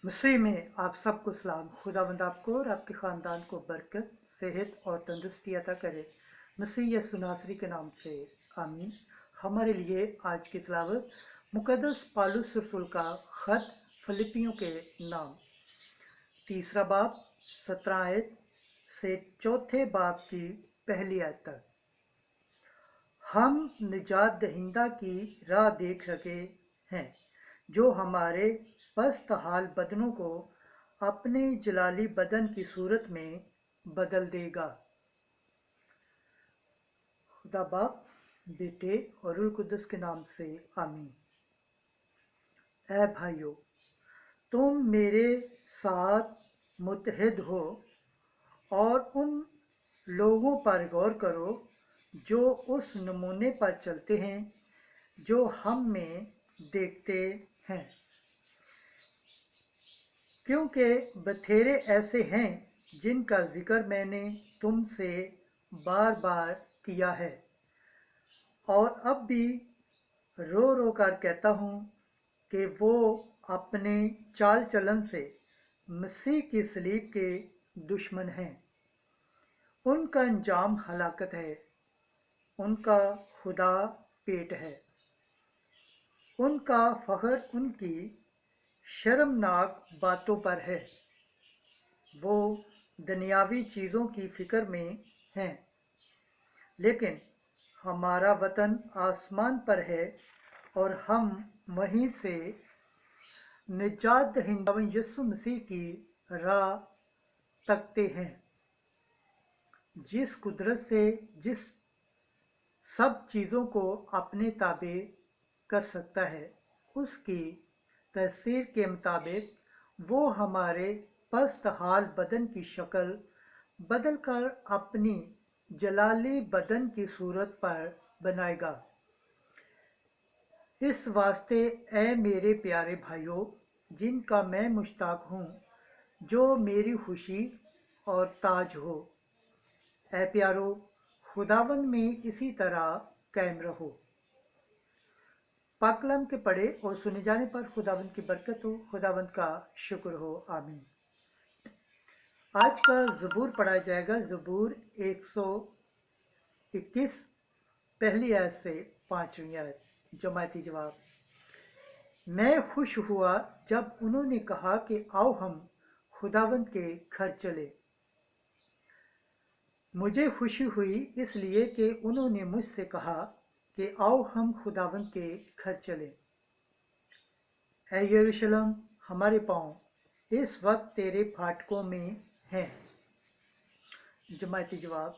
मसीह में आप सबको सलाम। खुदावंद आपको और आपके ख़ानदान को बरकत, सेहत और तंदुरुस्ती अता करे। मसीह यसु नासरी के नाम से आमीन। हमारे लिए आज की तिलावत मुकद्दस पौलुस रसूल का ख़त फिलिपियों के नाम, तीसरा बाब 17 आयत से चौथे बाब की पहली आयत तक। हम निजात दहिंदा की राह देख रहे हैं, जो हमारे पस्त हाल बदनों को अपने जलाली बदन की सूरत में बदल देगा। खुदा बाप, बेटे और रूह कुद्दुस के नाम से आमीन। ऐ भाइयों, तुम मेरे साथ मुत्तहिद हो और उन लोगों पर गौर करो जो उस नमूने पर चलते हैं जो हम में देखते हैं, क्योंकि बथेरे ऐसे हैं जिनका जिक्र मैंने तुमसे बार बार किया है और अब भी रो रो कर कहता हूँ कि वो अपने चाल चलन से मसीह की सलीब के दुश्मन हैं। उनका अंजाम हलाकत है, उनका खुदा पेट है, उनका फख्र उनकी शर्मनाक बातों पर है। वो दुनियावी चीज़ों की फिक्र में हैं, लेकिन हमारा वतन आसमान पर है और हम वहीं से निजात दहिंदा यीशु मसीह की राह तकते हैं, जिस कुदरत से जिस सब चीज़ों को अपने ताबे कर सकता है। उसकी तस्वीर के मुताबिक वो हमारे पस्त हाल बदन की शक्ल बदलकर अपनी जलाली बदन की सूरत पर बनाएगा। इस वास्ते ऐ मेरे प्यारे भाइयों, जिनका मैं मुश्ताक हूँ, जो मेरी खुशी और ताज हो, ऐ प्यारो, खुदावंद में इसी तरह कायम रहो। पाक कलाम के पढ़े और सुने जाने पर खुदावंद की बरकत हो, खुदावंद का शुक्र हो। आमीन। आज का ज़बूर पढ़ा जाएगा, ज़बूर 121 पहली आयत से 5वीं आयत। जमाती जवाब। मैं खुश हुआ जब उन्होंने कहा कि आओ हम खुदावंद के घर चले। मुझे खुशी हुई इसलिए कि उन्होंने मुझसे कहा कि आओ हम खुदावंद के घर चले। ऐ यरूशलेम, हमारे पाँव इस वक्त तेरे फाटकों में हैं। जमाती जवाब।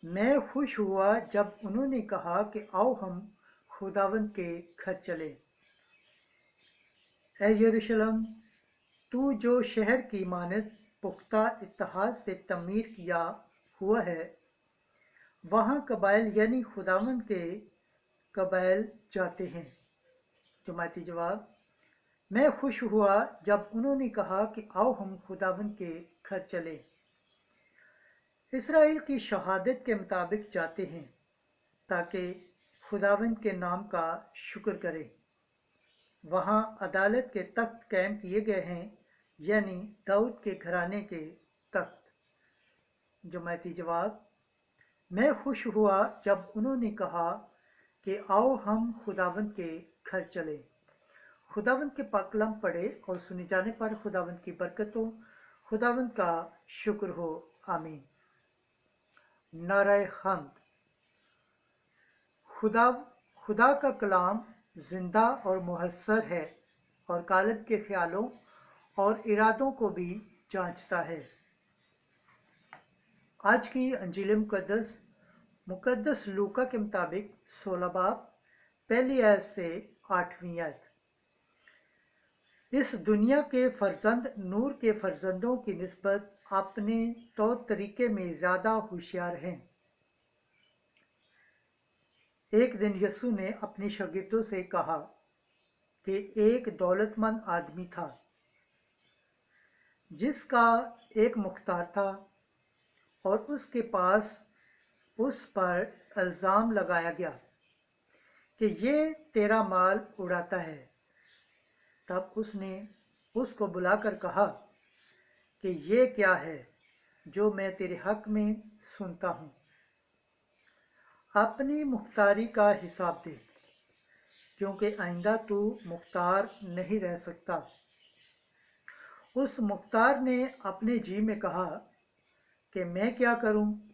मैं खुश हुआ जब उन्होंने कहा कि आओ हम खुदावंद के घर चले। ऐ यरूशलेम, तू जो शहर की मानद पुख्ता इत्तेहाद से तमीर किया हुआ है, वहाँ कबाइल यानी खुदावंद के कबाइल जाते हैं। जमाती जवाब। मैं खुश हुआ जब उन्होंने कहा कि आओ हम खुदावंद के घर चले। इसराइल की शहादत के मुताबिक जाते हैं ताकि खुदावंद के नाम का शुक्र करें। वहाँ अदालत के तख्त कायम किए गए हैं, यानी दाऊद के घराने के तख्त। जमाती जवाब। मैं खुश हुआ जब उन्होंने कहा कि आओ हम खुदावंद के घर चले। खुदावंद के पाक कलाम पढ़े और सुने जाने पर खुदावंद की बरकत हो, खुदावंद का शुक्र हो। आमीन। नाराए हम्द। खुदा का कलाम जिंदा और मुहस्सर है और कालब के ख्यालों और इरादों को भी जांचता है। आज की अंजील मुकद्दस लूका के मुताबिक 16 बाब पहली आयत से 8वीं आयत। इस दुनिया के फर्जंद नूर के फर्जंदों की निस्बत अपने तौर तरीके में ज़्यादा होशियार हैं। एक दिन यसु ने अपने शागिर्दों से कहा कि एक दौलतमंद आदमी था, जिसका एक मुख्तार था और उसके पास उस पर इल्ज़ाम लगाया गया कि ये तेरा माल उड़ाता है। तब उसने اس کو بلا کر کہا کہ یہ کیا ہے جو میں تیرے حق میں سنتا ہوں؟ اپنی مختاری کا حساب دے، کیونکہ آئندہ تو مختار نہیں رہ سکتا۔ اس مختار نے اپنے جی میں کہا کہ میں کیا کروں؟